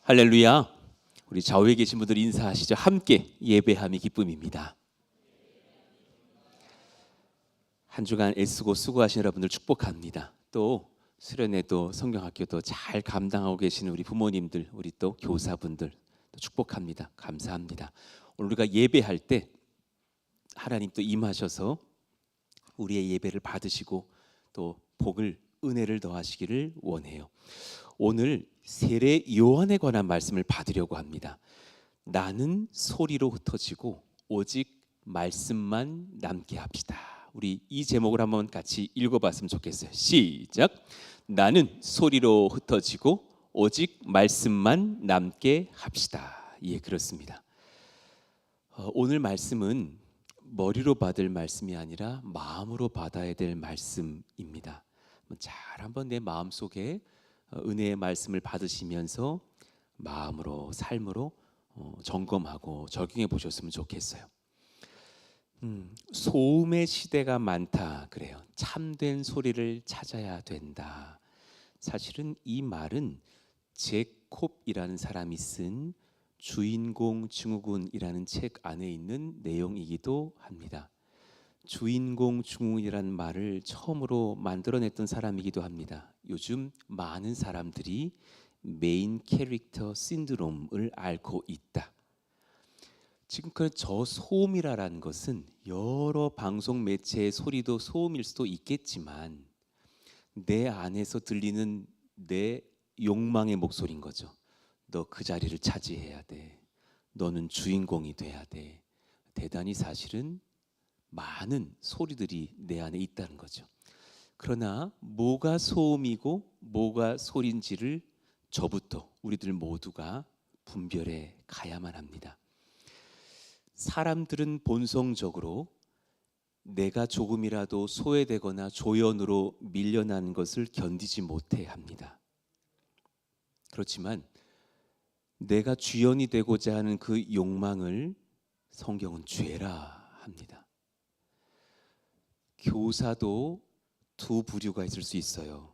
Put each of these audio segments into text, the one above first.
할렐루야. 우리 좌우에 계신 분들 인사하시죠. 함께 예배함이 기쁨입니다. 한 주간 애쓰고 수고하신 여러분들 축복합니다. 또 수련회도 성경학교도 잘 감당하고 계시는 우리 부모님들, 우리 또 교사분들 또 축복합니다. 감사합니다. 오늘 우리가 예배할 때 하나님 또 임하셔서 우리의 예배를 받으시고 또 복을, 은혜를 더하시기를 원해요. 오늘 세례 요한에 관한 말씀을 받으려고 합니다. 나는 소리로 흩어지고 오직 말씀만 남게 합시다. 우리 이 제목을 한번 같이 읽어봤으면 좋겠어요. 시작. 나는 소리로 흩어지고 오직 말씀만 남게 합시다. 예, 그렇습니다. 오늘 말씀은 머리로 받을 말씀이 아니라 마음으로 받아야 될 말씀입니다. 잘 한번 내 마음속에 은혜의 말씀을 받으시면서 마음으로, 삶으로 점검하고 적용해 보셨으면 좋겠어요. 소음의 시대가 많다 그래요. 참된 소리를 찾아야 된다. 사실은 이 말은 제콥이라는 사람이 쓴 주인공 증후군이라는 책 안에 있는 내용이기도 합니다. 주인공 증후군이라는 말을 처음으로 만들어냈던 사람이기도 합니다. 요즘 많은 사람들이 메인 캐릭터 신드롬을 앓고 있다. 지금 그 저소음이라는 것은 여러 방송 매체의 소리도 소음일 수도 있겠지만 내 안에서 들리는 내 욕망의 목소리인 거죠. 너 그 자리를 차지해야 돼. 너는 주인공이 돼야 돼. 대단히 사실은 많은 소리들이 내 안에 있다는 거죠. 그러나 뭐가 소음이고 뭐가 소리인지를 저부터 우리들 모두가 분별해 가야만 합니다. 사람들은 본성적으로 내가 조금이라도 소외되거나 조연으로 밀려나는 것을 견디지 못해 합니다. 그렇지만 내가 주연이 되고자 하는 그 욕망을 성경은 죄라 합니다. 교사도 두 부류가 있을 수 있어요.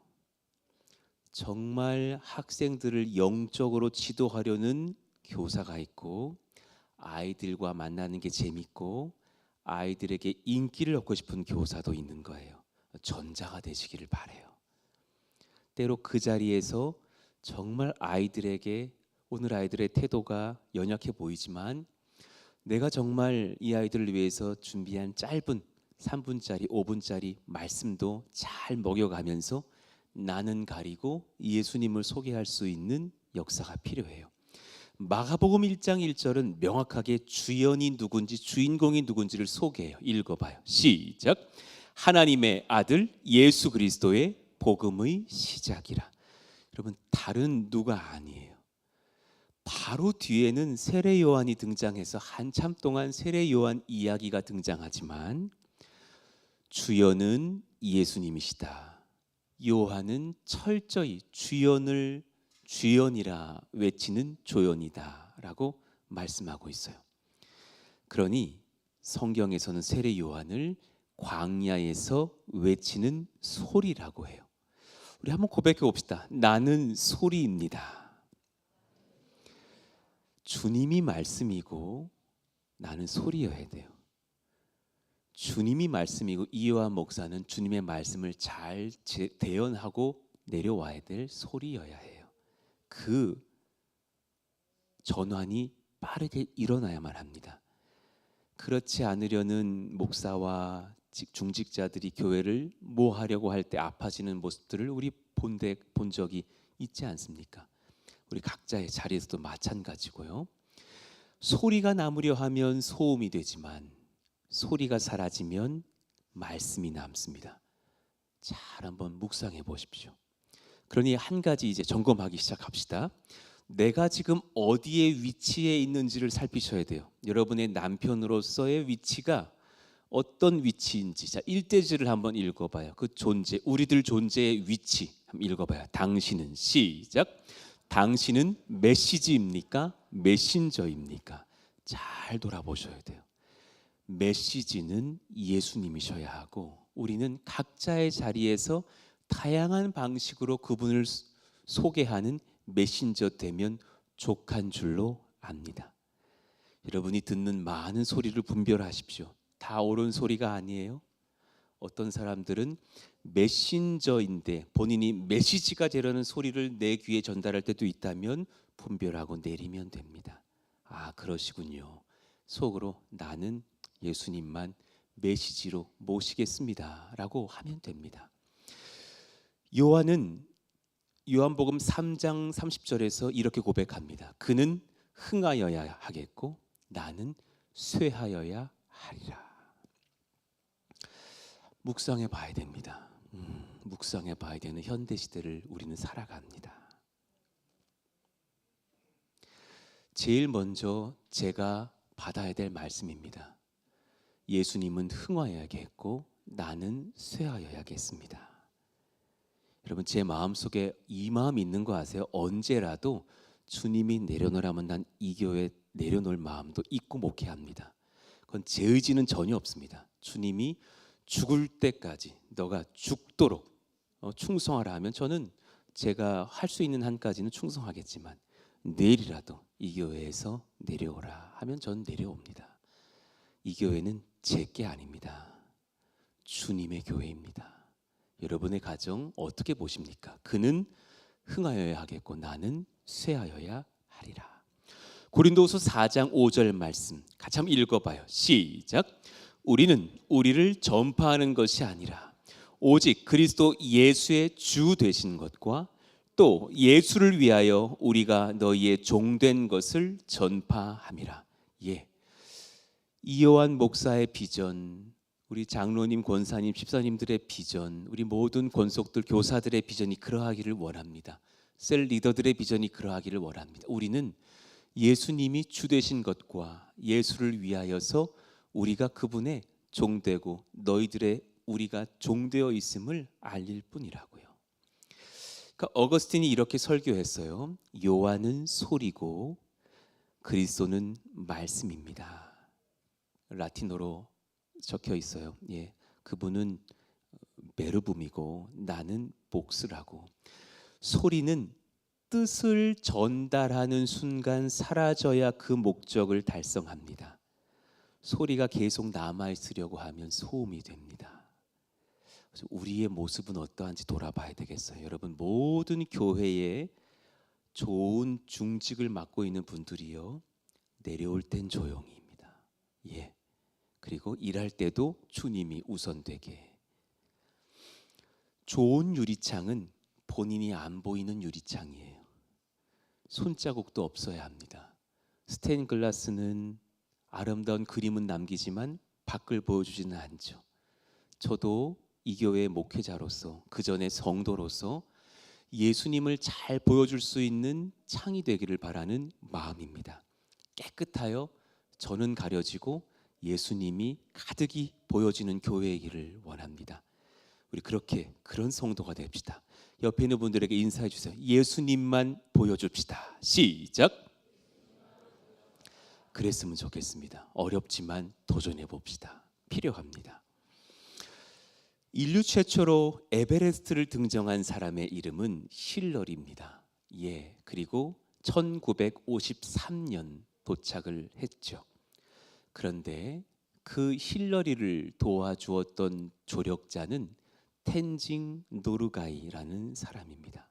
정말 학생들을 영적으로 지도하려는 교사가 있고 아이들과 만나는 게 재밌고 아이들에게 인기를 얻고 싶은 교사도 있는 거예요. 전자가 되시기를 바라요. 때로 그 자리에서 정말 아이들에게 오늘 아이들의 태도가 연약해 보이지만 내가 정말 이 아이들을 위해서 준비한 짧은 3분짜리, 5분짜리 말씀도 잘 먹여가면서 나는 가리고 예수님을 소개할 수 있는 역사가 필요해요. 마가복음 1장 1절은 명확하게 주연이 누군지 주인공이 누군지를 소개해요. 읽어봐요. 시작. 하나님의 아들 예수 그리스도의 복음의 시작이라. 여러분 다른 누가 아니에요. 바로 뒤에는 세례 요한이 등장해서 한참 동안 세례 요한 이야기가 등장하지만 주연은 예수님이시다. 요한은 철저히 주연을 주연이라 외치는 조연이다 라고 말씀하고 있어요. 그러니 성경에서는 세례 요한을 광야에서 외치는 소리라고 해요. 우리 한번 고백해 봅시다. 나는 소리입니다. 주님이 말씀이고 나는 소리여야 돼요. 주님이 말씀이고 이요한 목사는 주님의 말씀을 잘 대연하고 내려와야 될 소리여야 해요. 그 전환이 빠르게 일어나야만 합니다. 그렇지 않으려는 목사와 중직자들이 교회를 뭐 하려고 할 때 아파지는 모습들을 우리 본 적이 있지 않습니까? 우리 각자의 자리에서도 마찬가지고요. 소리가 남으려 하면 소음이 되지만 소리가 사라지면 말씀이 남습니다. 잘 한번 묵상해 보십시오. 그러니 한 가지 이제 점검하기 시작합시다. 내가 지금 어디에 위치해 있는지를 살피셔야 돼요. 여러분의 남편으로서의 위치가 어떤 위치인지. 자, 일대지를 한번 읽어봐요. 그 존재, 우리들 존재의 위치 한번 읽어봐요. 당신은 시작. 당신은 메시지입니까? 메신저입니까? 잘 돌아보셔야 돼요. 메시지는 예수님이셔야 하고 우리는 각자의 자리에서 다양한 방식으로 그분을 소개하는 메신저 되면 족한 줄로 압니다. 여러분이 듣는 많은 소리를 분별하십시오. 다 옳은 소리가 아니에요. 어떤 사람들은 메신저인데 본인이 메시지가 되려는 소리를 내 귀에 전달할 때도 있다면 분별하고 내리면 됩니다. 아, 그러시군요. 속으로 나는 예수님만 메시지로 모시겠습니다 라고 하면 됩니다. 요한은 요한복음 3장 30절에서 이렇게 고백합니다. 그는 흥하여야 하겠고 나는 쇠하여야 하리라. 묵상해 봐야 됩니다. 묵상해 봐야 되는 현대 시대를 우리는 살아갑니다. 제일 먼저 제가 받아야 될 말씀입니다. 예수님은 흥하여야겠고 나는 쇠하여야겠습니다. 여러분, 제 마음속에 이 마음이 있는 거 아세요? 언제라도 주님이 내려놓으라면 난 이 교회에 내려놓을 마음도 있고 목회합니다. 그건 제 의지는 전혀 없습니다. 주님이 죽을 때까지 너가 죽도록 충성하라 하면 저는 제가 할 수 있는 한까지는 충성하겠지만 내일이라도 이 교회에서 내려오라 하면 전 내려옵니다. 이 교회는 제 게 아닙니다. 주님의 교회입니다. 여러분의 가정 어떻게 보십니까? 그는 흥하여야 하겠고 나는 쇠하여야 하리라. 고린도후서 4장 5절 말씀 같이 한번 읽어봐요. 시작. 우리는 우리를 전파하는 것이 아니라 오직 그리스도 예수의 주 되신 것과 또 예수를 위하여 우리가 너희의 종된 것을 전파함이라. 예, 이요한 목사의 비전, 우리 장로님, 권사님, 집사님들의 비전, 우리 모든 권속들, 교사들의 비전이 그러하기를 원합니다. 셀 리더들의 비전이 그러하기를 원합니다. 우리는 예수님이 주 되신 것과 예수를 위하여서 우리가 그분의 종되고 너희들의 우리가 종되어 있음을 알릴 뿐이라고요. 그러니까 어거스틴이 이렇게 설교했어요. 요한은 소리고 그리스도는 말씀입니다. 라틴어로 적혀 있어요. 예, 그분은 베르붐이고 나는 복스라고. 소리는 뜻을 전달하는 순간 사라져야 그 목적을 달성합니다. 소리가 계속 남아있으려고 하면 소음이 됩니다. 그래서 우리의 모습은 어떠한지 돌아봐야 되겠어요. 여러분, 모든 교회에 좋은 중직을 맡고 있는 분들이요, 내려올 땐 조용히입니다. 예, 그리고 일할 때도 주님이 우선되게. 좋은 유리창은 본인이 안 보이는 유리창이에요. 손자국도 없어야 합니다. 스테인글라스는 아름다운 그림은 남기지만 밖을 보여주지는 않죠. 저도 이 교회의 목회자로서, 그 전에 성도로서 예수님을 잘 보여줄 수 있는 창이 되기를 바라는 마음입니다. 깨끗하여 저는 가려지고 예수님이 가득히 보여지는 교회이기를 원합니다. 우리 그런 성도가 됩시다. 옆에 있는 분들에게 인사해 주세요. 예수님만 보여줍시다. 시작. 그랬으면 좋겠습니다. 어렵지만 도전해 봅시다. 필요합니다. 인류 최초로 에베레스트를 등정한 사람의 이름은 힐러리입니다. 예, 그리고 1953년 도착을 했죠. 그런데 그 힐러리를 도와주었던 조력자는 텐징 노르가이라는 사람입니다.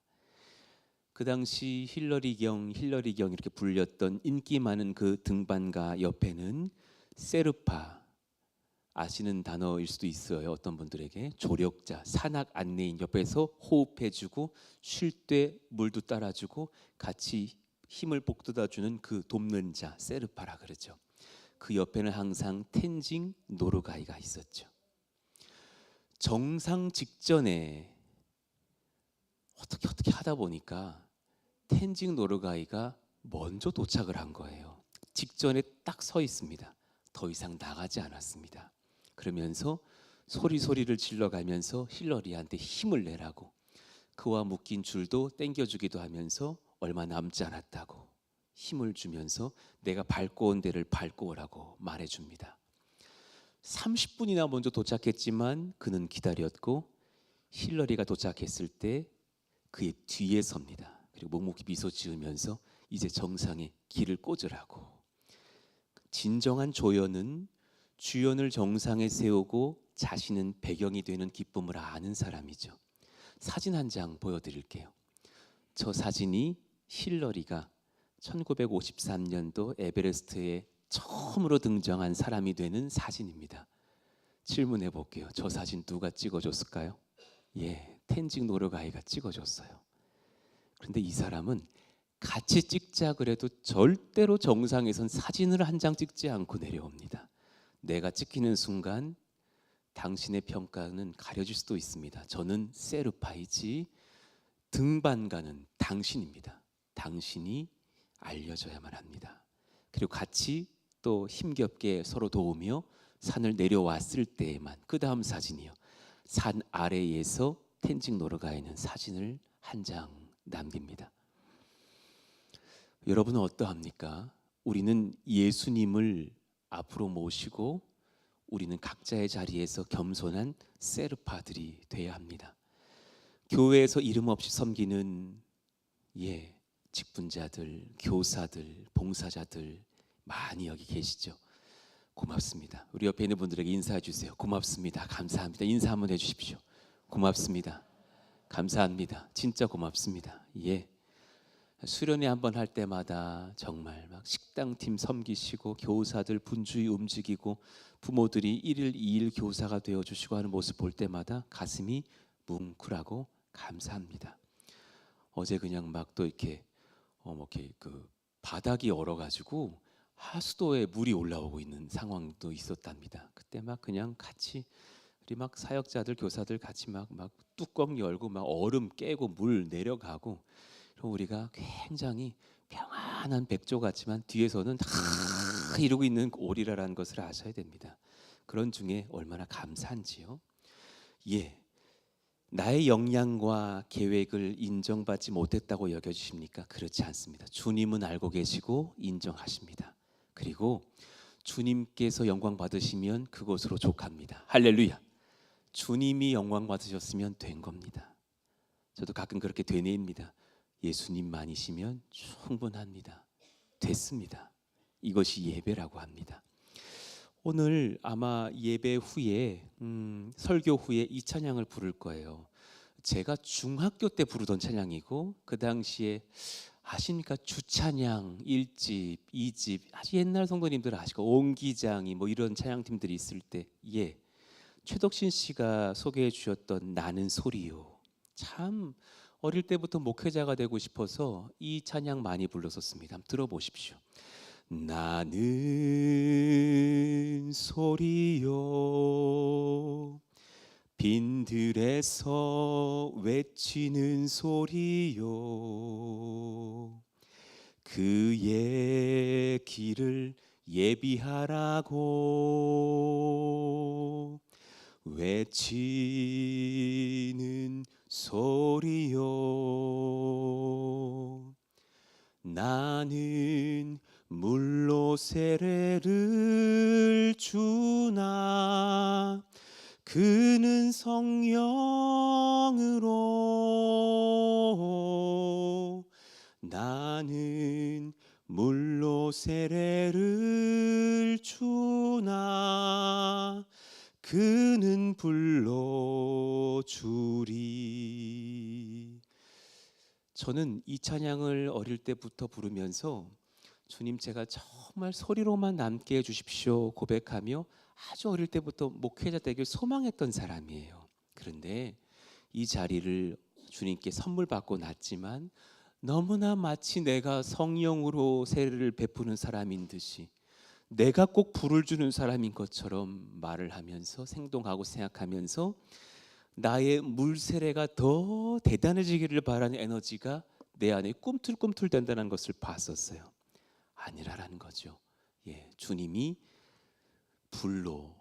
그 당시 힐러리경 이렇게 불렸던 인기 많은 그 등반가 옆에는 세르파, 아시는 단어일 수도 있어요. 어떤 분들에게 조력자, 산악 안내인 옆에서 호흡해주고 쉴 때 물도 따라주고 같이 힘을 북돋아주는 그 돕는 자, 세르파라 그러죠. 그 옆에는 항상 텐징 노르가이가 있었죠. 정상 직전에 어떻게 하다 보니까 텐징 노르가이가 먼저 도착을 한 거예요. 직전에 딱 서 있습니다. 더 이상 나가지 않았습니다. 그러면서 소리를 질러가면서 힐러리한테 힘을 내라고, 그와 묶인 줄도 당겨주기도 하면서 얼마 남지 않았다고 힘을 주면서 내가 밟고 온 데를 밟고 오라고 말해줍니다. 30분이나 먼저 도착했지만 그는 기다렸고 힐러리가 도착했을 때 그의 뒤에 섭니다. 그리고 묵묵히 미소 지으면서 이제 정상에 길을 꽂으라고. 진정한 조연은 주연을 정상에 세우고 자신은 배경이 되는 기쁨을 아는 사람이죠. 사진 한 장 보여드릴게요. 저 사진이 힐러리가 1953년도 에베레스트에 처음으로 등장한 사람이 되는 사진입니다. 질문해 볼게요. 저 사진 누가 찍어줬을까요? 텐징 노르가이가 찍어줬어요. 그런데 이 사람은 같이 찍자 그래도 절대로 정상에선 사진을 한 장 찍지 않고 내려옵니다. 내가 찍히는 순간 당신의 평가는 가려질 수도 있습니다. 저는 세르파이지 등반가는 당신입니다. 당신이 알려줘야만 합니다. 그리고 같이 또 힘겹게 서로 도우며 산을 내려왔을 때에만, 그 다음 사진이요, 산 아래에서 텐징 노르가에 있는 사진을 한 장 남깁니다. 여러분은 어떠합니까? 우리는 예수님을 앞으로 모시고 우리는 각자의 자리에서 겸손한 세르파들이 되어야 합니다. 교회에서 이름 없이 섬기는 직분자들, 교사들, 봉사자들 많이 여기 계시죠? 고맙습니다. 우리 옆에 있는 분들에게 인사해 주세요. 고맙습니다. 감사합니다. 인사 한번 해주십시오. 고맙습니다. 감사합니다. 진짜 고맙습니다. 수련회 한번 할 때마다 정말 막 식당팀 섬기시고 교사들 분주히 움직이고 부모들이 1일 2일 교사가 되어주시고 하는 모습 볼 때마다 가슴이 뭉클하고 감사합니다. 어제 그냥 막 또 이렇게 그 바닥이 얼어가지고 하수도에 물이 올라오고 있는 상황도 있었답니다. 그때 막 그냥 같이 우리 막 사역자들 교사들 같이 막 뚜껑 열고 막 얼음 깨고 물 내려가고, 우리가 굉장히 평안한 백조 같지만 뒤에서는 다 이루고 있는 오리라라는 것을 아셔야 됩니다. 그런 중에 얼마나 감사한지요. 나의 역량과 계획을 인정받지 못했다고 여겨주십니까? 그렇지 않습니다. 주님은 알고 계시고 인정하십니다. 그리고 주님께서 영광 받으시면 그것으로 족합니다. 할렐루야. 주님이 영광 받으셨으면 된 겁니다. 저도 가끔 그렇게 되뇌입니다. 예수님만이시면 충분합니다. 됐습니다. 이것이 예배라고 합니다. 오늘 아마 예배 후에 설교 후에 이 찬양을 부를 거예요. 제가 중학교 때 부르던 찬양이고, 그 당시에 아십니까? 주찬양 1집, 2집 아주 옛날 성도님들 아시고 옹기장이 뭐 이런 찬양팀들이 있을 때 최덕신 씨가 소개해 주셨던 나는 소리요. 참 어릴 때부터 목회자가 되고 싶어서 이 찬양 많이 불렀었습니다. 한번 들어보십시오. 나는 소리요, 빈들에서 외치는 소리요, 그의 길을 예비하라고 외치는 소리요. 나는 물로 세례를 주나 그는 성령으로. 나는 물로 세례를 주나 그는 불로 주리. 저는 이 찬양을 어릴 때부터 부르면서 주님, 제가 정말 소리로만 남게 해주십시오 고백하며 아주 어릴 때부터 목회자 되길 소망했던 사람이에요. 그런데 이 자리를 주님께 선물 받고 났지만 너무나 마치 내가 성령으로 세례를 베푸는 사람인 듯이, 내가 꼭 불을 주는 사람인 것처럼 말을 하면서 생동하고 생각하면서 나의 물 세례가 더 대단해지기를 바라는 에너지가 내 안에 꿈틀꿈틀 된다는 것을 봤었어요. 아니라라는 거죠. 주님이 불로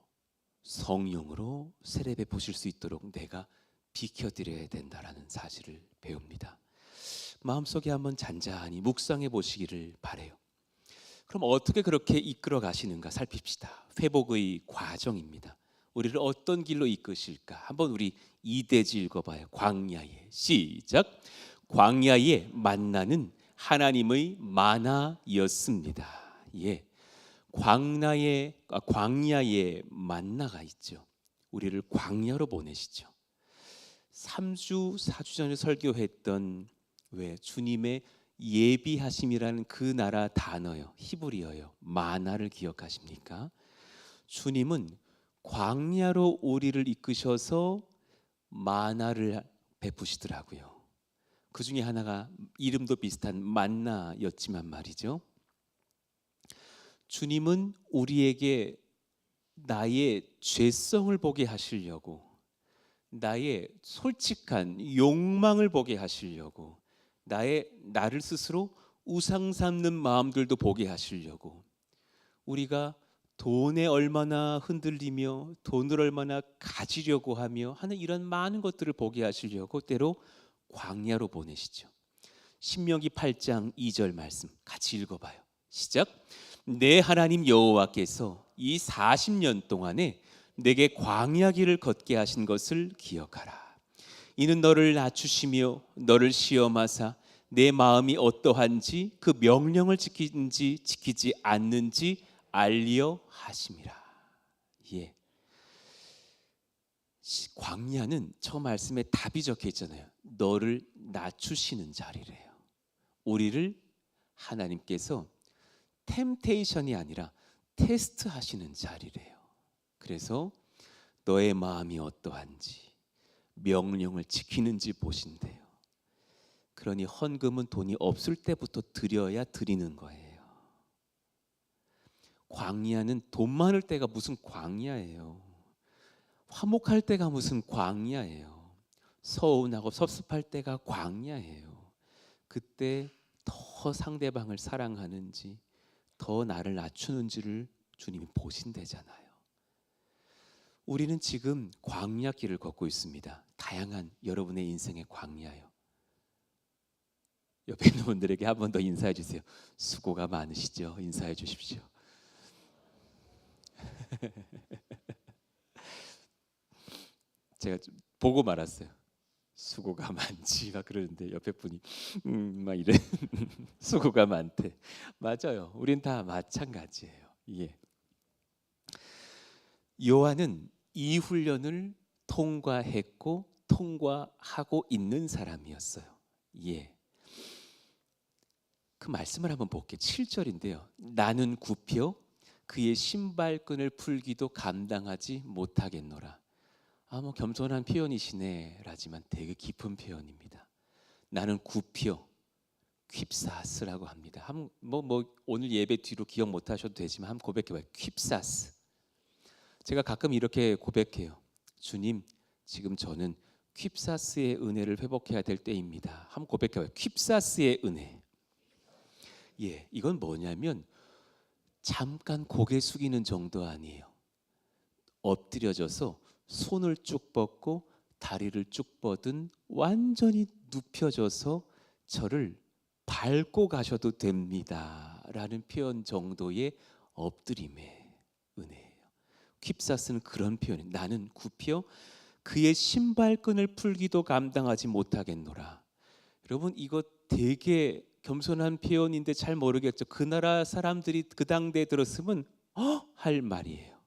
성령으로 세례 베푸실 수 있도록 내가 비켜드려야 된다라는 사실을 배웁니다. 마음속에 한번 잔잔히 묵상해 보시기를 바래요. 그럼 어떻게 그렇게 이끌어 가시는가 살핍시다. 회복의 과정입니다. 우리를 어떤 길로 이끄실까? 한번 우리 2대지 읽어봐요. 광야에. 시작. 광야에 만나는 하나님의 마나였습니다. 예, 광야에 만나가 있죠. 우리를 광야로 보내시죠. 3주 4주 전에 설교했던 왜 주님의 예비하심이라는 그 나라 단어요, 히브리어요, 마나를 기억하십니까? 주님은 광야로 우리를 이끄셔서 마나를 베푸시더라고요. 그 중에 하나가 이름도 비슷한 만나였지만 말이죠. 주님은 우리에게 나의 죄성을 보게 하시려고, 나의 솔직한 욕망을 보게 하시려고, 나를 스스로 우상 삼는 마음들도 보게 하시려고, 우리가 돈에 얼마나 흔들리며 돈을 얼마나 가지려고 하며 하는 이런 많은 것들을 보게 하시려고 때로 광야로 보내시죠. 신명기 8장 2절 말씀 같이 읽어봐요. 시작. 내 하나님 여호와께서 이 40년 동안에 내게 광야 길을 걷게 하신 것을 기억하라. 이는 너를 낮추시며 너를 시험하사 내 마음이 어떠한지 그 명령을 지키는지 지키지 않는지 알려 하심이라. 예. 광야는 저 말씀에 답이 적혀 있잖아요. 너를 낮추시는 자리래요. 우리를 하나님께서 템테이션이 아니라 테스트하시는 자리래요. 그래서 너의 마음이 어떠한지 명령을 지키는지 보신대요. 그러니 헌금은 돈이 없을 때부터 드려야 드리는 거예요. 광야는 돈 많을 때가 무슨 광야예요. 화목할 때가 무슨 광야예요. 서운하고 섭섭할 때가 광야예요. 그때 더 상대방을 사랑하는지 더 나를 낮추는지를 주님이 보신대잖아요. 우리는 지금 광야길을 걷고 있습니다. 다양한 여러분의 인생의 광야요. 옆에 있는 분들에게 한 번 더 인사해 주세요. 수고가 많으시죠? 인사해 주십시오. 제가 좀 보고 말았어요. 수고가 많지 막 그러는데 옆에 분이 막 이래. 수고가 많대. 맞아요. 우린 다 마찬가지예요. 예. 요한은 이 훈련을 통과했고 통과하고 있는 사람이었어요. 예. 그 말씀을 한번 볼게요. 7절인데요. 나는 굽혀 그의 신발끈을 풀기도 감당하지 못하겠노라. 뭐 겸손한 표현이시네라지만 되게 깊은 표현입니다. 나는 굽혀 퀴프사스라고 합니다. 뭐 오늘 예배 뒤로 기억 못 하셔도 되지만 한번 고백해봐요. 퀴프사스. 제가 가끔 이렇게 고백해요. 주님, 지금 저는 퀴프사스의 은혜를 회복해야 될 때입니다. 한번 고백해봐요. 퀴프사스의 은혜. 예, 이건 뭐냐면 잠깐 고개 숙이는 정도 아니에요. 엎드려져서 손을 쭉 뻗고 다리를 쭉 뻗은 완전히 눕혀져서 저를 밟고 가셔도 됩니다 라는 표현 정도의 엎드림의 은혜예요. 퀴프사스는 그런 표현이에요. 나는 굽혀 그의 신발끈을 풀기도 감당하지 못하겠노라. 여러분 이거 되게 겸손한 표현인데 잘 모르겠죠. 그 나라 사람들이 그 당대에 들었으면 할 말이에요.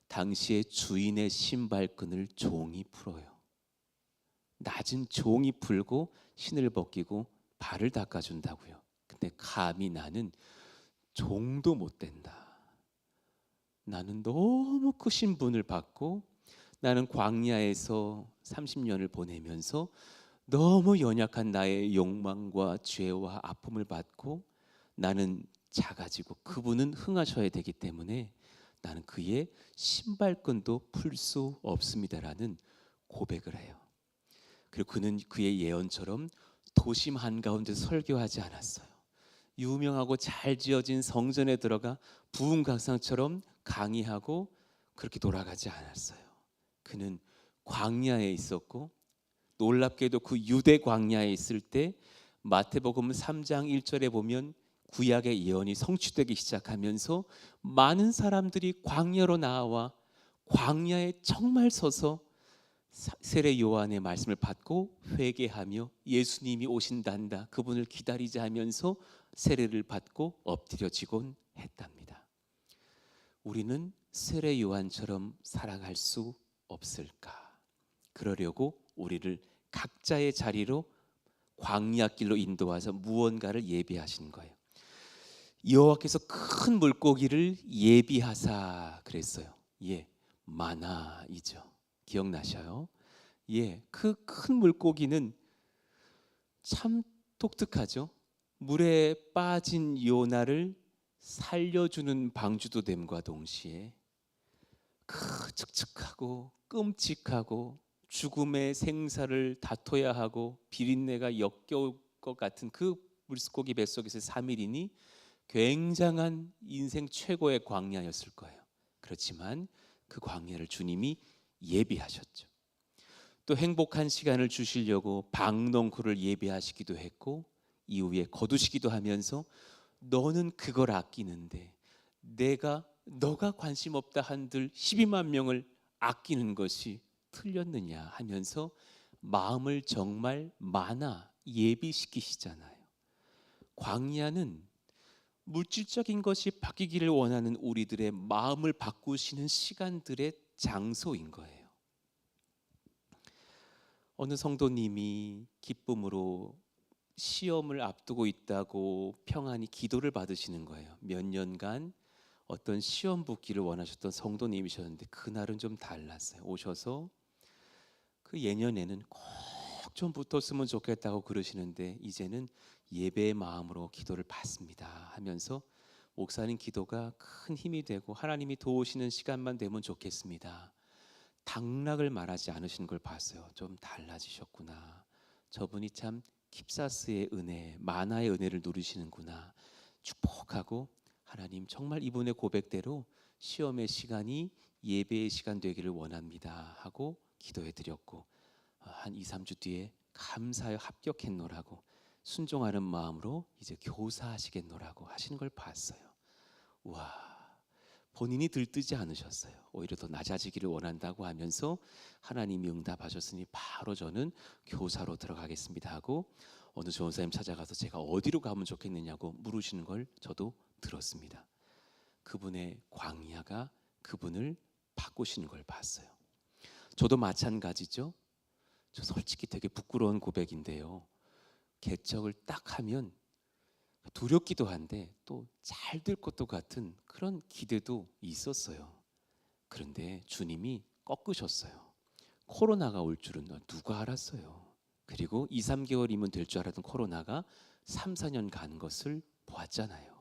당시에 주인의 신발끈을 종이 풀어요. 낮은 종이 풀고 신을 벗기고 발을 닦아준다고요. 근데 감히 나는 종도 못 된다. 나는 너무 크신 분을 받고 나는 광야에서 30년을 보내면서 너무 연약한 나의 욕망과 죄와 아픔을 받고 나는 작아지고 그분은 흥하셔야 되기 때문에 나는 그의 신발끈도 풀 수 없습니다라는 고백을 해요. 그리고 그는 그의 예언처럼 도심 한가운데 설교하지 않았어요. 유명하고 잘 지어진 성전에 들어가 부흥강상처럼 강의하고 그렇게 돌아가지 않았어요. 그는 광야에 있었고 놀랍게도 그 유대 광야에 있을 때 마태복음 3장 1절에 보면 구약의 예언이 성취되기 시작하면서 많은 사람들이 광야로 나와 광야에 정말 서서 세례 요한의 말씀을 받고 회개하며 예수님이 오신단다, 그분을 기다리자 하면서 세례를 받고 엎드려지곤 했답니다. 우리는 세례 요한처럼 살아갈 수 없을까? 그러려고 우리를 각자의 자리로 광야 길로 인도하서 무언가를 예비하신 거예요. 여호와께서 큰 물고기를 예비하사 그랬어요. 예, 마나이죠. 기억나셔요? 예, 그 큰 물고기는 참 독특하죠. 물에 빠진 요나를 살려주는 방주도 됨과 동시에 칙칙하고 끔찍하고 죽음의 생사를 다퉈야 하고 비린내가 역겨울 것 같은 그 물고기 뱃속에서 3일이니 굉장한 인생 최고의 광야였을 거예요. 그렇지만 그 광야를 주님이 예비하셨죠. 또 행복한 시간을 주시려고 박농쿨을 예비하시기도 했고 이후에 거두시기도 하면서 너는 그걸 아끼는데 너가 관심 없다 한들 12만 명을 아끼는 것이 틀렸느냐 하면서 마음을 정말 많아 예비시키시잖아요. 광야는 물질적인 것이 바뀌기를 원하는 우리들의 마음을 바꾸시는 시간들의 장소인 거예요. 어느 성도님이 기쁨으로 시험을 앞두고 있다고 평안히 기도를 받으시는 거예요. 몇 년간 어떤 시험 붙기를 원하셨던 성도님이셨는데 그날은 좀 달랐어요. 오셔서 그 예년에는 꼭 좀 붙었으면 좋겠다고 그러시는데 이제는 예배의 마음으로 기도를 받습니다 하면서 목사님 기도가 큰 힘이 되고 하나님이 도우시는 시간만 되면 좋겠습니다. 당락을 말하지 않으신 걸 봤어요. 좀 달라지셨구나. 저분이 참 킵사스의 은혜, 만나의 은혜를 누리시는구나. 축복하고 하나님 정말 이분의 고백대로 시험의 시간이 예배의 시간 되기를 원합니다 하고 기도해 드렸고 한 2, 3주 뒤에 감사하여 합격했노라고 순종하는 마음으로 이제 교사하시겠노라고 하시는 걸 봤어요. 와, 본인이 들뜨지 않으셨어요. 오히려 더 낮아지기를 원한다고 하면서 하나님이 응답하셨으니 바로 저는 교사로 들어가겠습니다 하고 어느 조원사님 찾아가서 제가 어디로 가면 좋겠느냐고 물으시는 걸 저도 들었습니다. 그분의 광야가 그분을 바꾸시는 걸 봤어요. 저도 마찬가지죠. 저 솔직히 되게 부끄러운 고백인데요. 개척을 딱 하면 두렵기도 한데 또 잘 될 것도 같은 그런 기대도 있었어요. 그런데 주님이 꺾으셨어요. 코로나가 올 줄은 누가 알았어요. 그리고 2, 3개월이면 될 줄 알았던 코로나가 3, 4년 간 것을 보았잖아요.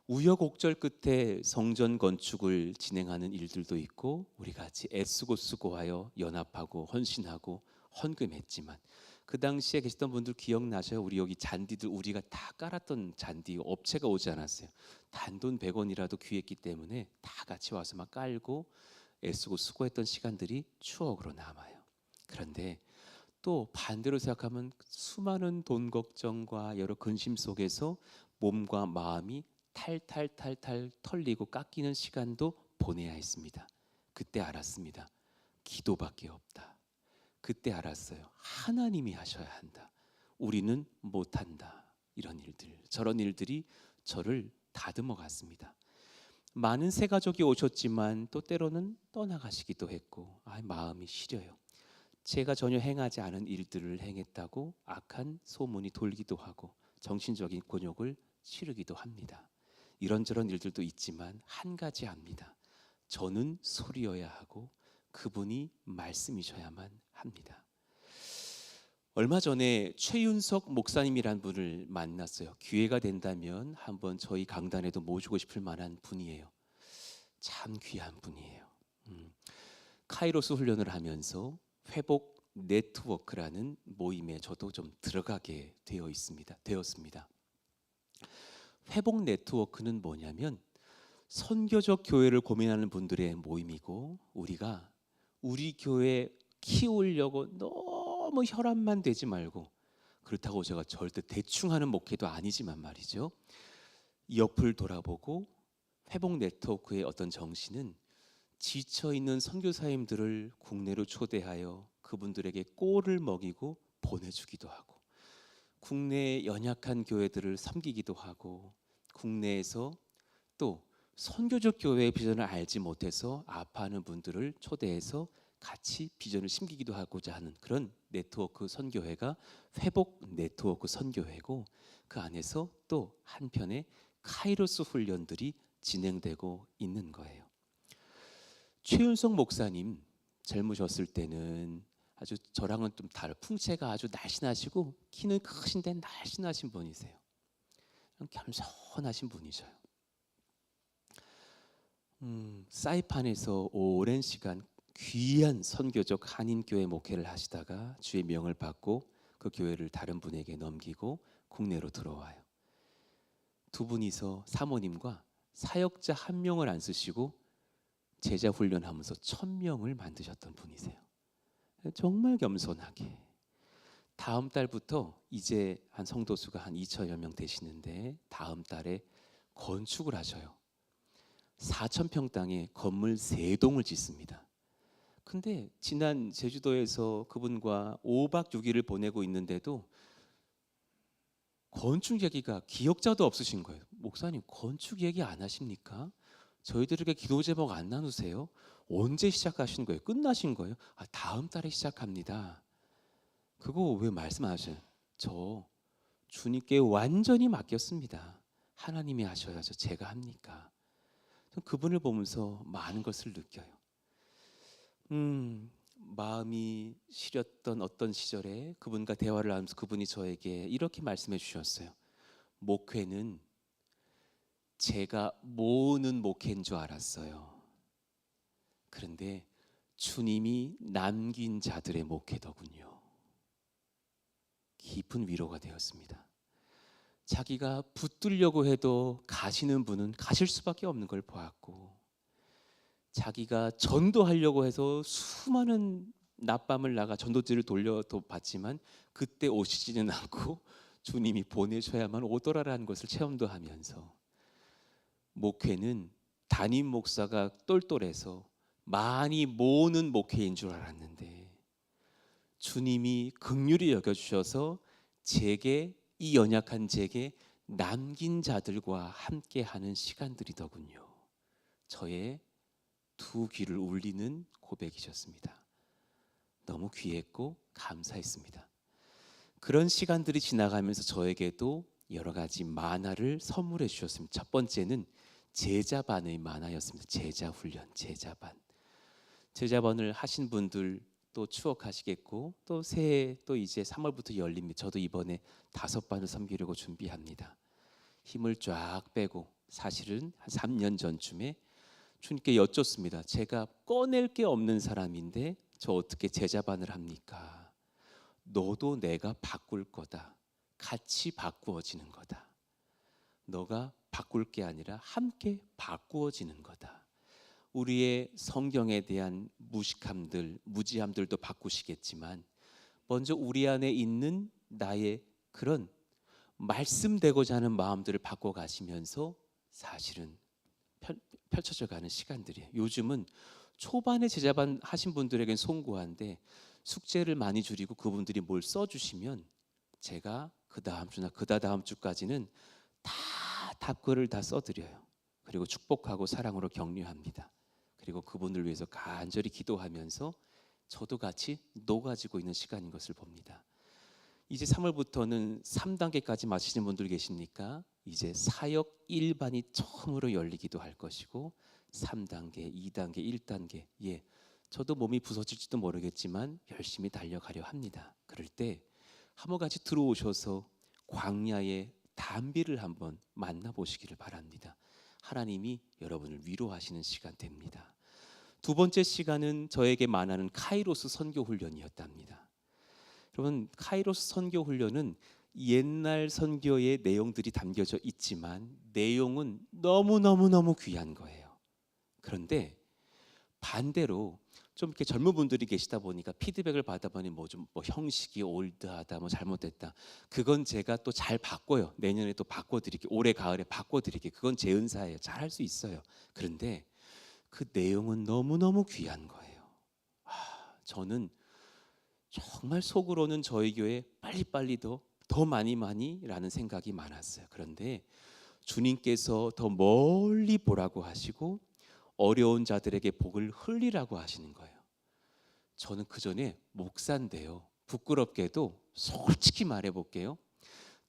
우여곡절 끝에 성전 건축을 진행하는 일들도 있고 우리 같이 애쓰고 수고하여 연합하고 헌신하고 헌금했지만 그 당시에 계셨던 분들 기억나셔요? 우리 여기 잔디들 우리가 다 깔았던 잔디 업체가 오지 않았어요. 단돈 100원이라도 귀했기 때문에 다 같이 와서 막 깔고 애쓰고 수고했던 시간들이 추억으로 남아요. 그런데 또 반대로 생각하면 수많은 돈 걱정과 여러 근심 속에서 몸과 마음이 탈탈탈탈 털리고 깎이는 시간도 보내야 했습니다. 그때 알았습니다. 기도밖에 없다. 그때 알았어요. 하나님이 하셔야 한다. 우리는 못한다. 이런 일들, 저런 일들이 저를 다듬어 갔습니다. 많은 새 가족이 오셨지만 또 때로는 떠나가시기도 했고 마음이 시려요. 제가 전혀 행하지 않은 일들을 행했다고 악한 소문이 돌기도 하고 정신적인 곤욕을 치르기도 합니다. 이런저런 일들도 있지만 한 가지 압니다. 저는 소리여야 하고 그분이 말씀이셔야만 합니다. 얼마 전에 최윤석 목사님이란 분을 만났어요. 기회가 된다면 한번 저희 강단에도 모시고 싶을 만한 분이에요. 참 귀한 분이에요. 카이로스 훈련을 하면서 회복 네트워크라는 모임에 저도 좀 들어가게 되었습니다. 회복 네트워크는 뭐냐면 선교적 교회를 고민하는 분들의 모임이고 우리가 우리 교회 키우려고 너무 혈압만 되지 말고 그렇다고 제가 절대 대충 하는 목회도 아니지만 말이죠. 옆을 돌아보고 회복 네트워크의 어떤 정신은 지쳐 있는 선교사님들을 국내로 초대하여 그분들에게 꼴을 먹이고 보내주기도 하고, 국내 연약한 교회들을 섬기기도 하고, 국내에서 또 선교적 교회의 비전을 알지 못해서 아파하는 분들을 초대해서 같이 비전을 심기기도 하고자 하는 그런 네트워크 선교회가 회복 네트워크 선교회고, 그 안에서 또 한편의 카이로스 훈련들이 진행되고 있는 거예요. 최윤석 목사님 젊으셨을 때는 아주 저랑은 좀 다른, 풍채가 아주 날씬하시고 키는 크신데 날씬하신 분이세요. 겸손하신 분이셔요. 사이판에서 오랜 시간 귀한 선교적 한인교회 목회를 하시다가 주의 명을 받고 그 교회를 다른 분에게 넘기고 국내로 들어와요. 두 분이서 사모님과 사역자 한 명을 안 쓰시고 제자 훈련하면서 1000명을 만드셨던 분이세요. 정말 겸손하게. 다음 달부터 이제 한 성도수가 한 2000여 명 되시는데 다음 달에 건축을 하셔요. 4000평 땅에 건물 3동을 짓습니다. 근데 지난 제주도에서 그분과 5박 6일을 보내고 있는데도 건축 얘기가 기억자도 없으신 거예요. 목사님 건축 얘기 안 하십니까? 저희들에게 기도 제목 안 나누세요? 언제 시작하신 거예요? 끝나신 거예요? 다음 달에 시작합니다. 그거 왜 말씀 안 하셔요? 저 주님께 완전히 맡겼습니다. 하나님이 하셔야죠. 제가 합니까? 그분을 보면서 많은 것을 느껴요. 마음이 시렸던 어떤 시절에 그분과 대화를 하면서 그분이 저에게 이렇게 말씀해 주셨어요. 목회는 제가 모으는 목회인 줄 알았어요. 그런데 주님이 남긴 자들의 목회더군요. 깊은 위로가 되었습니다. 자기가 붙들려고 해도 가시는 분은 가실 수밖에 없는 걸 보았고, 자기가 전도하려고 해서 수많은 낮밤을 나가 전도지를 돌려도 봤지만 그때 오시지는 않고 주님이 보내셔야만 오더라라는 것을 체험도 하면서, 목회는 담임 목사가 똘똘해서 많이 모으는 목회인 줄 알았는데 주님이 긍휼히 여겨주셔서 제게, 이 연약한 제게 남긴 자들과 함께하는 시간들이더군요. 저의 두 귀를 울리는 고백이셨습니다. 너무 귀했고 감사했습니다. 그런 시간들이 지나가면서 저에게도 여러 가지 만화를 선물해 주셨습니다. 첫 번째는 제자반의 만화였습니다. 제자훈련, 제자반. 제자반을 하신 분들 또 추억하시겠고, 또 새해 또 이제 3월부터 열립니다. 저도 이번에 5반을 섬기려고 준비합니다. 힘을 쫙 빼고 사실은 한 3년 전쯤에 주님께 여쭙습니다. 제가 꺼낼 게 없는 사람인데 저 어떻게 제자반을 합니까? 너도 내가 바꿀 거다. 같이 바꾸어지는 거다. 너가 바꿀 게 아니라 함께 바꾸어지는 거다. 우리의 성경에 대한 무식함들, 무지함들도 바꾸시겠지만 먼저 우리 안에 있는 나의 그런 말씀되고자 하는 마음들을 바꿔가시면서 사실은 펼쳐져 가는 시간들이에요. 요즘은 초반에 제자반 하신 분들에겐 송구한데 숙제를 많이 줄이고 그분들이 뭘 써주시면 제가 그 다음 주나 그 다음 주까지는 다 답글을 다 써드려요. 그리고 축복하고 사랑으로 격려합니다. 그리고 그분을 위해서 간절히 기도하면서 저도 같이 녹아지고 있는 시간인 것을 봅니다. 이제 3월부터는 3단계까지 마치신 분들 계십니까? 이제 사역 1반이 처음으로 열리기도 할 것이고 3단계, 2단계, 1단계, 저도 몸이 부서질지도 모르겠지만 열심히 달려가려 합니다. 그럴 때 한번같이 들어오셔서 광야의 담비를 한번 만나보시기를 바랍니다. 하나님이 여러분을 위로하시는 시간 됩니다. 두 번째 시간은 저에게 만나는 카이로스 선교 훈련이었답니다. 여러분, 카이로스 선교 훈련은 옛날 선교의 내용들이 담겨져 있지만 내용은 너무너무 귀한 거예요. 그런데 반대로 좀 이렇게 젊은 분들이 계시다 보니까 피드백을 받아보니 뭐 형식이 올드하다, 뭐 잘못됐다. 그건 제가 또 잘 바꿔요. 내년에 또 바꿔드릴게요. 올해 가을에 바꿔드릴게요. 그건 제 은사예요. 잘 할 수 있어요. 그런데 그 내용은 너무너무 귀한 거예요. 저는 정말 속으로는 저희 교회 빨리빨리 더 많이라는 생각이 많았어요. 그런데 주님께서 더 멀리 보라고 하시고 어려운 자들에게 복을 흘리라고 하시는 거예요. 저는 그 전에 목사인데요. 부끄럽게도 솔직히 말해볼게요.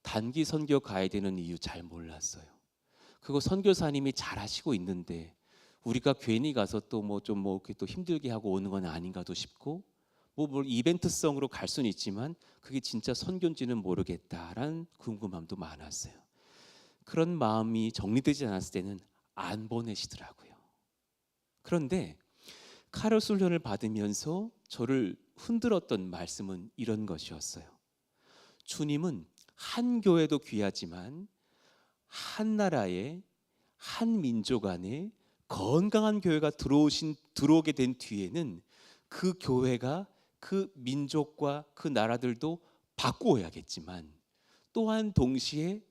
단기 선교 가야 되는 이유 잘 몰랐어요. 그거 선교사님이 잘 하시고 있는데 우리가 괜히 가서 또 또 힘들게 하고 오는 건 아닌가도 싶고 뭘 이벤트성으로 갈 수는 있지만 그게 진짜 선교인지는 모르겠다라는 궁금함도 많았어요. 그런 마음이 정리되지 않았을 때는 안 보내시더라고요. 그런데 카르스 훈련을 받으면서 저를 흔들었던 말씀은 이런 것이었어요. 주님은 한 교회도 귀하지만 한 나라에 한 민족 안에 건강한 교회가 들어오게 된 뒤에는 그 교회가 그 민족과 그 나라들도 바꾸어야겠지만 또한 동시에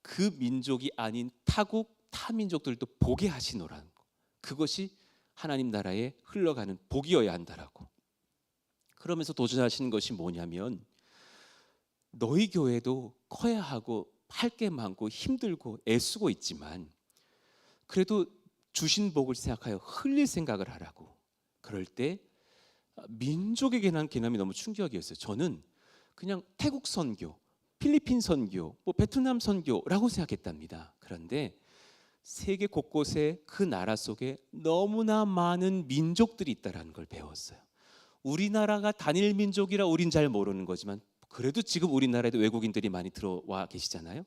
그 민족이 아닌 타국 타민족들도 보게 하시노라는 거. 그것이 하나님 나라에 흘러가는 복이어야 한다라고. 그러면서 도전하시는 것이 뭐냐면 너희 교회도 커야 하고 할 게 많고 힘들고 애쓰고 있지만 그래도 주신 복을 생각하여 흘릴 생각을 하라고. 그럴 때 민족에 관한 개념이 너무 충격이었어요. 저는 그냥 태국 선교, 필리핀 선교, 베트남 선교라고 생각했답니다. 그런데 세계 곳곳에 그 나라 속에 너무나 많은 민족들이 있다는 걸 배웠어요. 우리나라가 단일 민족이라 우린 잘 모르는 거지만 그래도 지금 우리나라에도 외국인들이 많이 들어와 계시잖아요.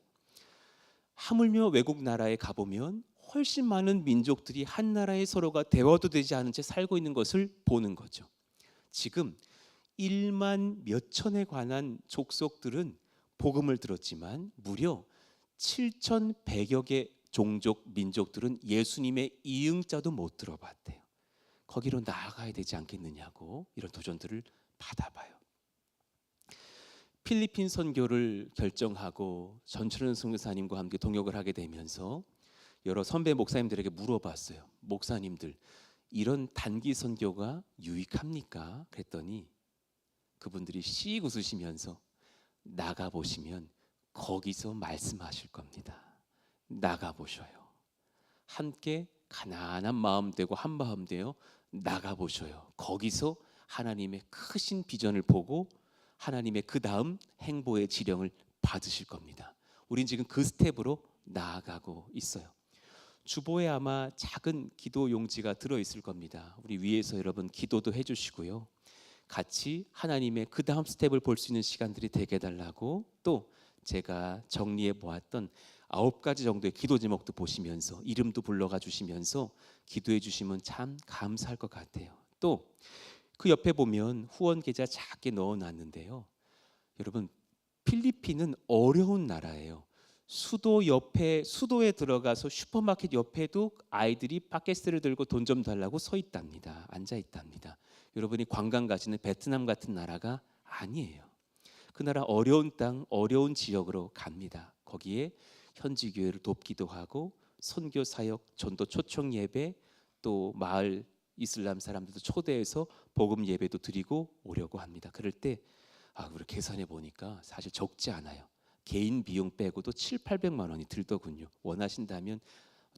하물며 외국 나라에 가보면 훨씬 많은 민족들이 한 나라의 서로가 대화도 되지 않은 채 살고 있는 것을 보는 거죠. 지금 1만 몇천에 관한 족속들은 복음을 들었지만 무려 7,100여 개 종족 민족들은 예수님의 이응자도 못 들어봤대요. 거기로 나아가야 되지 않겠느냐고 이런 도전들을 받아봐요. 필리핀 선교를 결정하고 전철은 선교사님과 함께 동역을 하게 되면서 여러 선배 목사님들에게 물어봤어요. 목사님들, 이런 단기 선교가 유익합니까? 그랬더니 그분들이 씩 웃으시면서 나가보시면 거기서 말씀하실 겁니다. 나가보셔요. 함께 가난한 마음 되고 한 마음 되어 나가보셔요. 거기서 하나님의 크신 비전을 보고 하나님의 그 다음 행보의 지령을 받으실 겁니다. 우린 지금 그 스텝으로 나아가고 있어요. 주보에 아마 작은 기도 용지가 들어있을 겁니다. 우리 위에서 여러분 기도도 해주시고요. 같이 하나님의 그 다음 스텝을 볼 수 있는 시간들이 되게 해달라고, 또 제가 정리해 보았던 9가지 정도의 기도 제목도 보시면서 이름도 불러가 주시면서 기도해 주시면 참 감사할 것 같아요. 또 그 옆에 보면 후원 계좌 작게 넣어놨는데요. 여러분, 필리핀은 어려운 나라예요. 수도에 들어가서 슈퍼마켓 옆에도 아이들이 바켓을 들고 돈 좀 달라고 서 있답니다. 앉아 있답니다. 여러분이 관광 가시는 베트남 같은 나라가 아니에요. 그 나라 어려운 땅, 어려운 지역으로 갑니다. 거기에 현지 교회를 돕기도 하고 선교 사역, 전도 초청 예배, 또 마을 이슬람 사람들도 초대해서 복음 예배도 드리고 오려고 합니다. 그럴 때 우리 계산해 보니까 사실 적지 않아요. 개인 비용 빼고도 700~800만 원이 들더군요. 원하신다면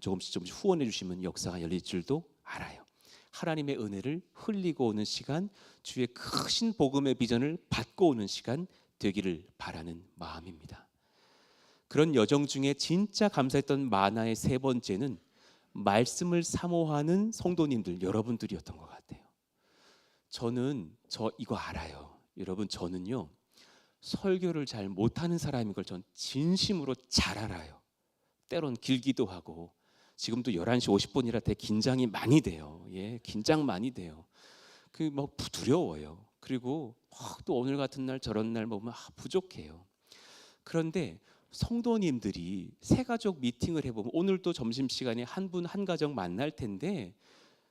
조금씩 후원해 주시면 역사가 열릴 줄도 알아요. 하나님의 은혜를 흘리고 오는 시간, 주의 크신 복음의 비전을 받고 오는 시간 되기를 바라는 마음입니다. 그런 여정 중에 진짜 감사했던 만화의 세 번째는 말씀을 사모하는 성도님들, 여러분들이었던 것 같아요. 저는 이거 알아요. 여러분, 저는요 설교를 잘 못하는 사람인 걸 전 진심으로 잘 알아요. 때론 길기도 하고 지금도 11시 50분이라 되게 긴장이 많이 돼요. 긴장 많이 돼요. 두려워요. 그리고 또 오늘 같은 날 저런 날 보면 부족해요. 그런데 성도님들이 새가족 미팅을 해보면 오늘도 점심시간에 한 분 한 가정 만날 텐데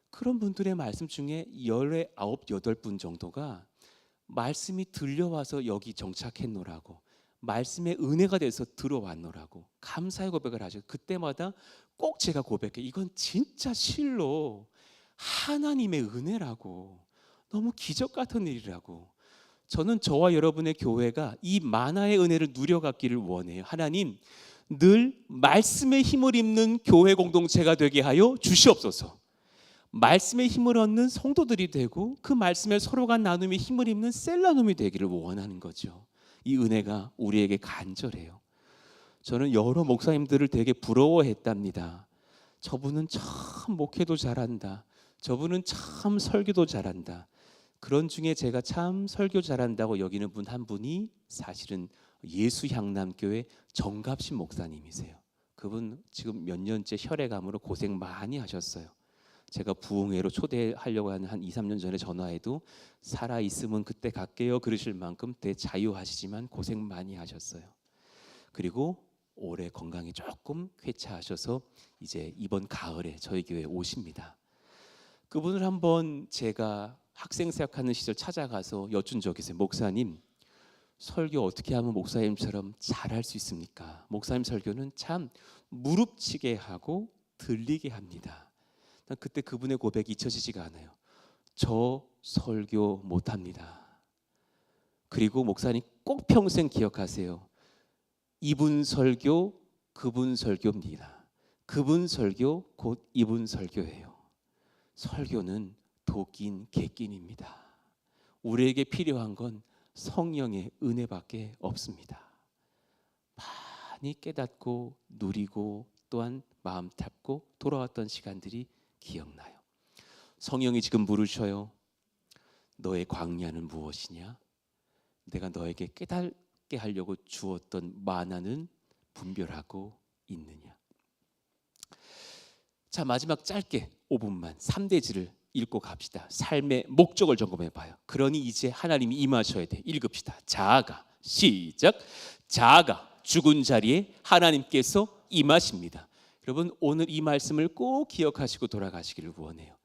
그런 분들의 말씀 중에 19, 8분 정도가 말씀이 들려와서 여기 정착했노라고, 말씀의 은혜가 돼서 들어왔노라고 감사의 고백을 하셔요. 그때마다 꼭 제가 고백해, 이건 진짜 실로 하나님의 은혜라고, 너무 기적 같은 일이라고. 저는 저와 여러분의 교회가 이 만나의 은혜를 누려갖기를 원해요. 하나님, 늘 말씀의 힘을 입는 교회 공동체가 되게 하여 주시옵소서. 말씀의 힘을 얻는 성도들이 되고 그 말씀에 서로가 나눔의 힘을 입는 셀라눔이 되기를 원하는 거죠. 이 은혜가 우리에게 간절해요. 저는 여러 목사님들을 되게 부러워했답니다. 저분은 참 목회도 잘한다. 저분은 참 설교도 잘한다. 그런 중에 제가 참 설교 잘한다고 여기는 분 한 분이 사실은 예수향남교회 정갑신 목사님이세요. 그분 지금 몇 년째 혈액암으로 고생 많이 하셨어요. 제가 부흥회로 초대하려고 한 2, 3년 전에 전화해도 살아있으면 그때 갈게요 그러실 만큼 대자유하시지만 고생 많이 하셨어요. 그리고 올해 건강이 조금 쾌차하셔서 이제 이번 가을에 저희 교회에 오십니다. 그분을 한번 제가 학생 생활하는 시절 찾아가서 여쭌 적이 있어요. 목사님, 설교 어떻게 하면 목사님처럼 잘할 수 있습니까? 목사님 설교는 참 무릎치게 하고 들리게 합니다. 그때 그분의 고백이 잊혀지지가 않아요. 저 설교 못합니다. 그리고 목사님 꼭 평생 기억하세요. 이분 설교 그분 설교입니다. 그분 설교 곧 이분 설교예요. 설교는 도끼인 개낀입니다. 우리에게 필요한 건 성령의 은혜밖에 없습니다. 많이 깨닫고 누리고 또한 마음 탔고 돌아왔던 시간들이 기억나요. 성령이 지금 물으셔요. 너의 광야는 무엇이냐? 내가 너에게 깨닫게 하려고 주었던 만나는 분별하고 있느냐? 자, 마지막 짧게 5분만 3대지를 읽고 갑시다. 삶의 목적을 점검해 봐요. 그러니 이제 하나님이 임하셔야 돼. 읽읍시다. 자아가 시작. 자아가 죽은 자리에 하나님께서 임하십니다. 여러분, 오늘 이 말씀을 꼭 기억하시고 돌아가시기를 원해요.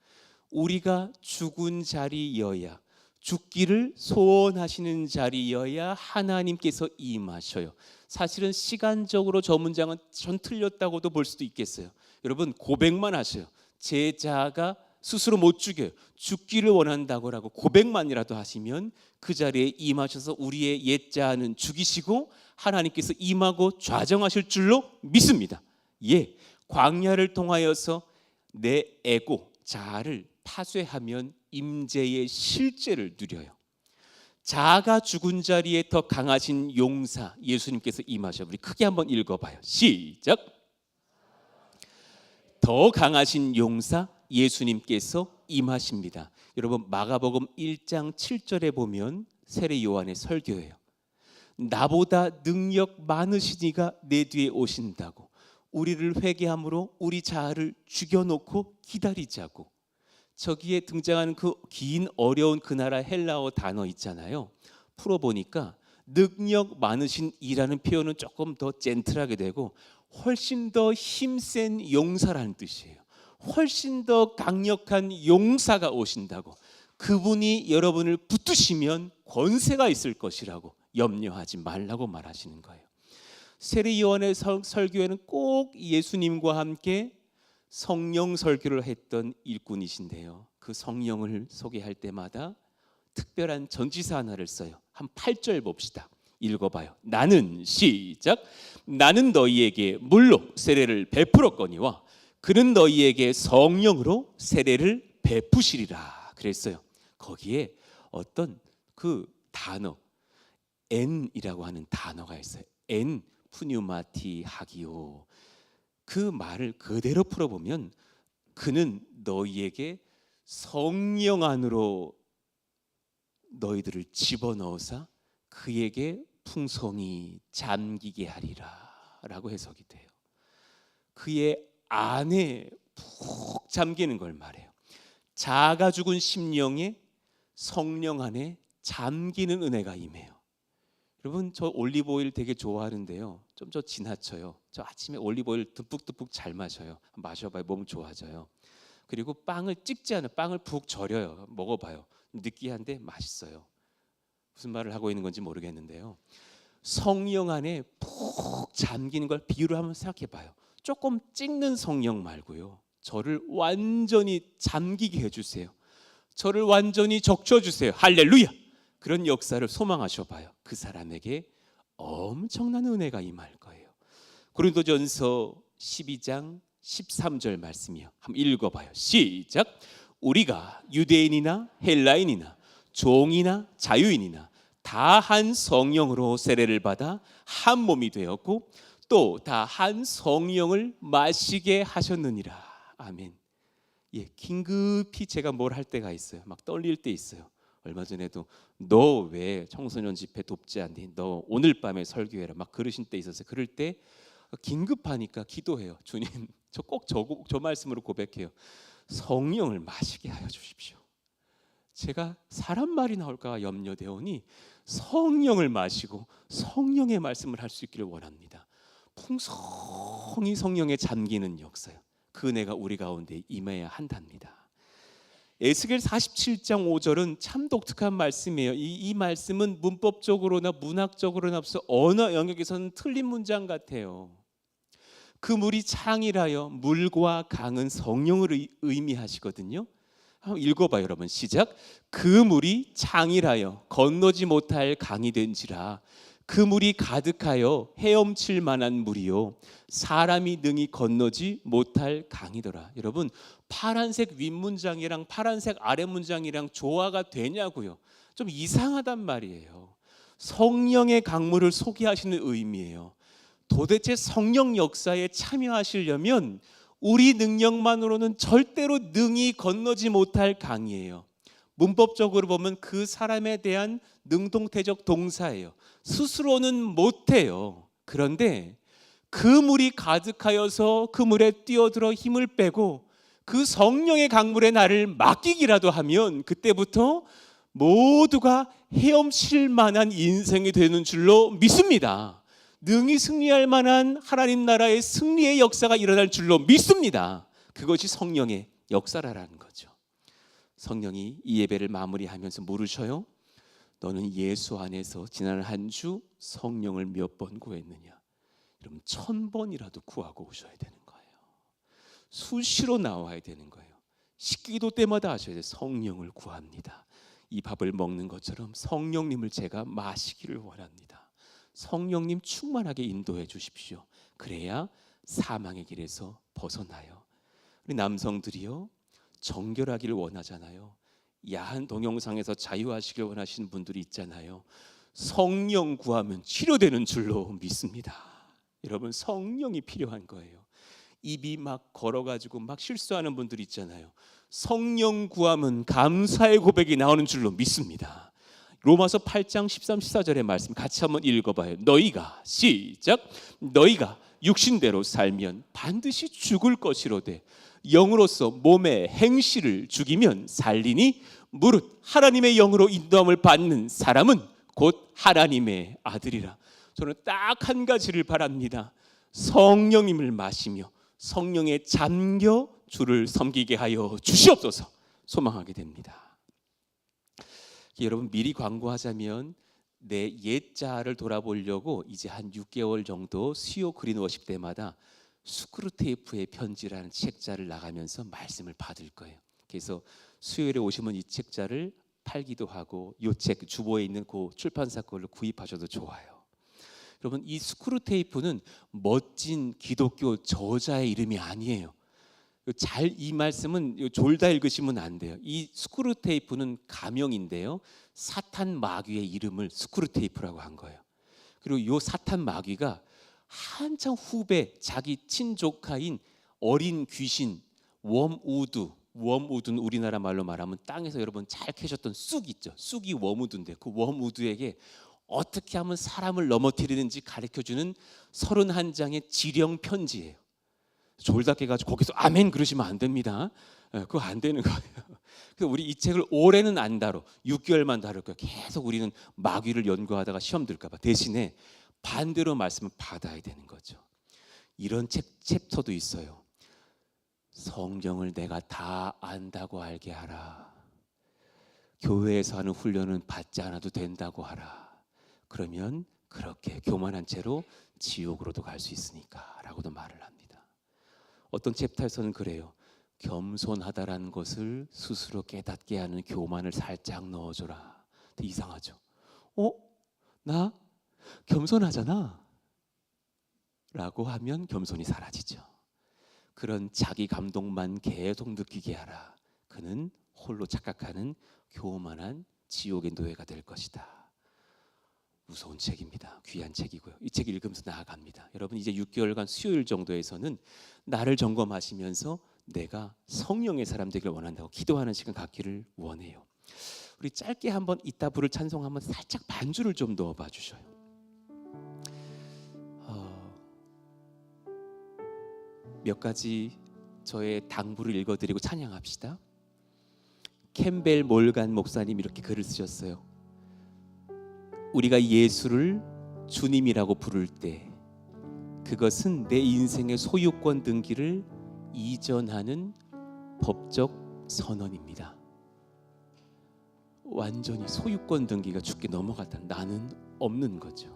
우리가 죽은 자리여야, 죽기를 소원하시는 자리여야 하나님께서 임하셔요. 사실은 시간적으로 저 문장은 전 틀렸다고도 볼 수도 있겠어요. 여러분, 고백만 하세요. 제 자아가 스스로 못 죽여요. 죽기를 원한다고라고 고백만이라도 하시면 그 자리에 임하셔서 우리의 옛 자아는 죽이시고 하나님께서 임하고 좌정하실 줄로 믿습니다. 예, 광야를 통하여서 내 에고 자아를 파쇄하면 임재의 실제를 누려요. 자아가 죽은 자리에 더 강하신 용사 예수님께서 임하셔. 우리 크게 한번 읽어봐요. 시작. 더 강하신 용사 예수님께서 임하십니다. 여러분, 마가복음 1장 7절에 보면 세례 요한의 설교예요. 나보다 능력 많으시니가 내 뒤에 오신다고. 우리를 회개함으로 우리 자아를 죽여놓고 기다리자고. 저기에 등장하는 그 긴 어려운 그 나라 헬라어 단어 있잖아요. 풀어보니까 능력 많으신 이라는 표현은 조금 더 젠틀하게 되고 훨씬 더 힘센 용사라는 뜻이에요. 훨씬 더 강력한 용사가 오신다고. 그분이 여러분을 붙드시면 권세가 있을 것이라고 염려하지 말라고 말하시는 거예요. 세례 요한의 설교에는 꼭 예수님과 함께 성령 설교를 했던 일꾼이신데요. 그 성령을 소개할 때마다 특별한 전치사 하나를 써요. 한 8절 봅시다. 읽어봐요. 나는 시작. 나는 너희에게 물로 세례를 베풀었거니와 그는 너희에게 성령으로 세례를 베푸시리라 그랬어요. 거기에 어떤 그 단어 엔이라고 하는 단어가 있어요. 엔 푸뉴마티 하기오. 그 말을 그대로 풀어보면 그는 너희에게 성령 안으로 너희들을 집어넣어서 그에게 풍성이 잠기게 하리라 라고 해석이 돼요. 그의 안에 푹 잠기는 걸 말해요. 자아가 죽은 심령에 성령 안에 잠기는 은혜가 임해요. 여러분, 저 올리브오일 되게 좋아하는데요. 좀 저 지나쳐요. 저 아침에 올리브오일 듬뿍듬뿍 잘 마셔요. 마셔봐요. 몸 좋아져요. 그리고 빵을 찍지 않아요. 빵을 푹 절여요. 먹어봐요. 느끼한데 맛있어요. 무슨 말을 하고 있는 건지 모르겠는데요. 성령 안에 푹 잠기는 걸 비유를 한번 생각해봐요. 조금 찍는 성령 말고요. 저를 완전히 잠기게 해주세요. 저를 완전히 적셔주세요. 할렐루야. 그런 역사를 소망하셔 봐요. 그 사람에게 엄청난 은혜가 임할 거예요. 고린도전서 12장 13절 말씀이요. 한번 읽어봐요. 시작. 우리가 유대인이나 헬라인이나 종이나 자유인이나 다 한 성령으로 세례를 받아 한 몸이 되었고 또 다 한 성령을 마시게 하셨느니라. 아멘. 예, 긴급히 제가 뭘 할 때가 있어요. 막 떨릴 때 있어요. 얼마 전에도 너 왜 청소년 집회 돕지 않니? 너 오늘 밤에 설교해라. 막 그러신 때 있었어요. 그럴 때 긴급하니까 기도해요. 주님, 저 꼭 저 말씀으로 고백해요. 성령을 마시게 하여 주십시오. 제가 사람 말이 나올까 염려되오니 성령을 마시고 성령의 말씀을 할 수 있기를 원합니다. 풍성히 성령에 잠기는 역사요. 그 은혜가 우리 가운데 임해야 한답니다. 에스겔 47장 5절은 참 독특한 말씀이에요. 이 말씀은 문법적으로나 문학적으로나 없어 언어 영역에서는 틀린 문장 같아요. 그 물이 창이라여 물과 강은 성령을 의미하시거든요. 한번 읽어봐요, 여러분. 시작. 그 물이 창이라여 건너지 못할 강이 된지라. 그 물이 가득하여 헤엄칠 만한 물이요 사람이 능히 건너지 못할 강이더라. 여러분, 파란색 윗문장이랑 파란색 아랫문장이랑 조화가 되냐고요. 좀 이상하단 말이에요. 성령의 강물을 소개하시는 의미예요. 도대체 성령 역사에 참여하시려면 우리 능력만으로는 절대로 능히 건너지 못할 강이에요. 문법적으로 보면 그 사람에 대한 능동태적 동사예요. 스스로는 못해요. 그런데 그 물이 가득하여서 그 물에 뛰어들어 힘을 빼고 그 성령의 강물에 나를 맡기기라도 하면 그때부터 모두가 헤엄칠 만한 인생이 되는 줄로 믿습니다. 능히 승리할 만한 하나님 나라의 승리의 역사가 일어날 줄로 믿습니다. 그것이 성령의 역사라는 거죠. 성령이 이 예배를 마무리하면서 물으셔요. 너는 예수 안에서 지난 한 주 성령을 몇 번 구했느냐? 여러분 1000번이라도 구하고 오셔야 되는 거예요. 수시로 나와야 되는 거예요. 식기도 때마다 하셔야 돼요. 성령을 구합니다. 이 밥을 먹는 것처럼 성령님을 제가 마시기를 원합니다. 성령님 충만하게 인도해 주십시오. 그래야 사망의 길에서 벗어나요. 우리 남성들이요 정결하기를 원하잖아요. 야한 동영상에서 자유하시길 원하시는 분들이 있잖아요. 성령 구하면 치료되는 줄로 믿습니다. 여러분 성령이 필요한 거예요. 입이 막 걸어가지고 막 실수하는 분들 있잖아요. 성령 구하면 감사의 고백이 나오는 줄로 믿습니다. 로마서 8장 13, 14절의 말씀 같이 한번 읽어봐요. 너희가 시작. 너희가 육신대로 살면 반드시 죽을 것이로되 영으로서 몸의 행실을 죽이면 살리니 무릇 하나님의 영으로 인도함을 받는 사람은 곧 하나님의 아들이라. 저는 딱 한 가지를 바랍니다. 성령님을 마시며 성령에 잠겨 주를 섬기게 하여 주시옵소서 소망하게 됩니다. 여러분 미리 광고하자면 내 옛자를 돌아보려고 이제 한 6개월 정도 수요 그린 워십 때마다 스크루테이프의 편지라는 책자를 나가면서 말씀을 받을 거예요. 그래서 수요일에 오시면 이 책자를 팔기도 하고 이 책 주보에 있는 그 출판사 걸로 구입하셔도 좋아요. 여러분 이 스크루테이프는 멋진 기독교 저자의 이름이 아니에요. 이 말씀은 졸다 읽으시면 안 돼요. 이 스크루테이프는 가명인데요. 사탄 마귀의 이름을 스크루테이프라고 한 거예요. 그리고 이 사탄 마귀가 한참 후배 자기 친조카인 어린 귀신 웜우드는 우리나라 말로 말하면 땅에서 여러분 잘 캐셨던 쑥 있죠. 쑥이 웜우드인데 그 웜우드에게 어떻게 하면 사람을 넘어뜨리는지 가르쳐주는 31장의 지령 편지예요. 졸다 깨가지고 거기서 아멘 그러시면 안 됩니다. 그거 안 되는 거예요. 그래서 우리 이 책을 올해는 안 다뤄. 6개월만 다룰 거예요. 계속 우리는 마귀를 연구하다가 시험 들까 봐. 대신에 반대로 말씀을 받아야 되는 거죠. 이런 챕터도 있어요. 성경을 내가 다 안다고 알게 하라. 교회에서 하는 훈련은 받지 않아도 된다고 하라. 그러면 그렇게 교만한 채로 지옥으로도 갈 수 있으니까 라고도 말을 합니다. 어떤 챕터에서는 그래요. 겸손하다라는 것을 스스로 깨닫게 하는 교만을 살짝 넣어줘라. 되게 이상하죠? 나 겸손하잖아 라고 하면 겸손이 사라지죠. 그런 자기 감동만 계속 느끼게 하라. 그는 홀로 착각하는 교만한 지옥의 노예가 될 것이다. 무서운 책입니다. 귀한 책이고요. 이 책 읽으면서 나아갑니다. 여러분, 이제 6개월간 수요일 정도에서는 나를 점검하시면서 내가 성령의 사람 되기를 원한다고 기도하는 시간 갖기를 원해요. 우리 짧게 한번 이따 부를 찬송 한번 살짝 반주를 좀 넣어봐 주셔요. 몇 가지 저의 당부를 읽어드리고 찬양합시다. 캠벨 몰간 목사님 이렇게 글을 쓰셨어요. 우리가 예수를 주님이라고 부를 때 그것은 내 인생의 소유권 등기를 이전하는 법적 선언입니다. 완전히 소유권 등기가 주께 넘어갔다. 나는 없는 거죠.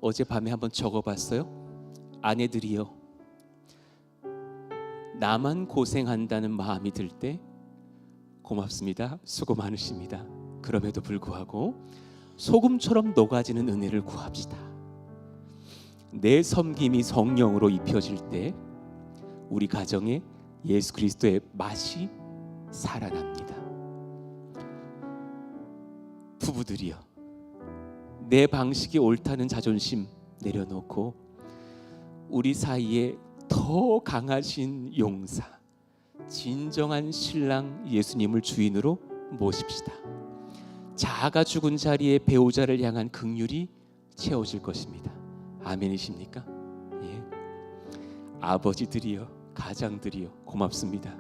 어젯밤에 한번 적어봤어요. 아내들이요, 나만 고생한다는 마음이 들 때 고맙습니다. 수고 많으십니다. 그럼에도 불구하고 소금처럼 녹아지는 은혜를 구합시다. 내 섬김이 성령으로 입혀질 때 우리 가정에 예수 그리스도의 맛이 살아납니다. 부부들이여, 내 방식이 옳다는 자존심 내려놓고 우리 사이에 더 강하신 용사, 진정한 신랑 예수님을 주인으로 모십시다. 자아가 죽은 자리에 배우자를 향한 긍휼이 채워질 것입니다. 아멘이십니까? 예. 아버지들이여, 가장들이여, 고맙습니다.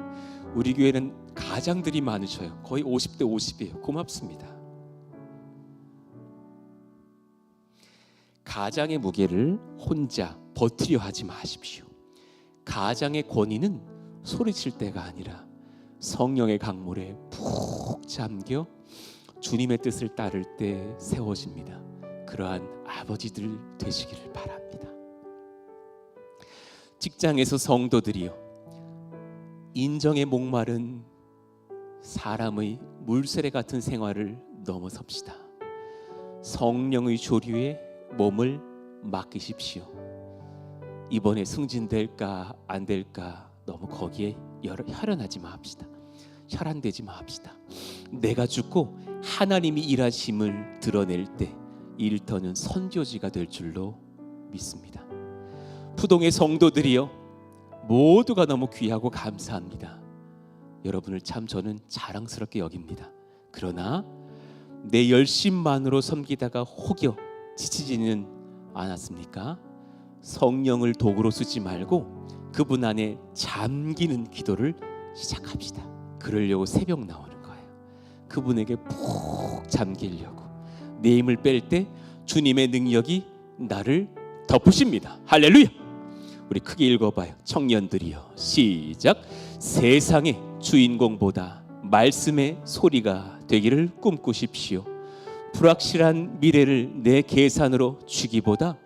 우리 교회는 가장들이 많으셔요. 거의 50대 50이에요. 고맙습니다. 가장의 무게를 혼자 버티려 하지 마십시오. 가장의 권위는 소리칠 때가 아니라 성령의 강물에 푹 잠겨 주님의 뜻을 따를 때 세워집니다. 그러한 아버지들 되시기를 바랍니다. 직장에서 성도들이요, 인정에 목마른 사람의 물세례 같은 생활을 넘어섭시다. 성령의 조류에 몸을 맡기십시오. 이번에 승진될까 안 될까 너무 거기에 혈안하지 맙시다. 혈안되지 맙시다. 내가 죽고 하나님이 일하심을 드러낼 때 일터는 선교지가 될 줄로 믿습니다. 푸동의 성도들이여, 모두가 너무 귀하고 감사합니다. 여러분을 참 저는 자랑스럽게 여깁니다. 그러나 내 열심만으로 섬기다가 혹여 지치지는 않았습니까? 성령을 도구로 쓰지 말고 그분 안에 잠기는 기도를 시작합시다. 그러려고 새벽 나오는 거예요. 그분에게 푹 잠기려고. 내 힘을 뺄 때 주님의 능력이 나를 덮으십니다. 할렐루야. 우리 크게 읽어봐요. 청년들이여, 시작. 세상의 주인공보다 말씀의 소리가 되기를 꿈꾸십시오. 불확실한 미래를 내 계산으로 주기보다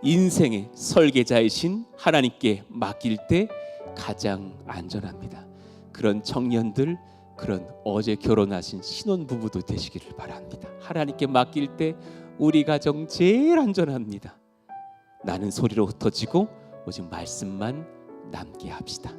인생의 설계자이신 하나님께 맡길 때 가장 안전합니다. 그런 청년들, 그런 어제 결혼하신 신혼부부도 되시기를 바랍니다. 하나님께 맡길 때 우리 가정 제일 안전합니다. 나는 소리로 흩어지고 오직 말씀만 남게 합시다.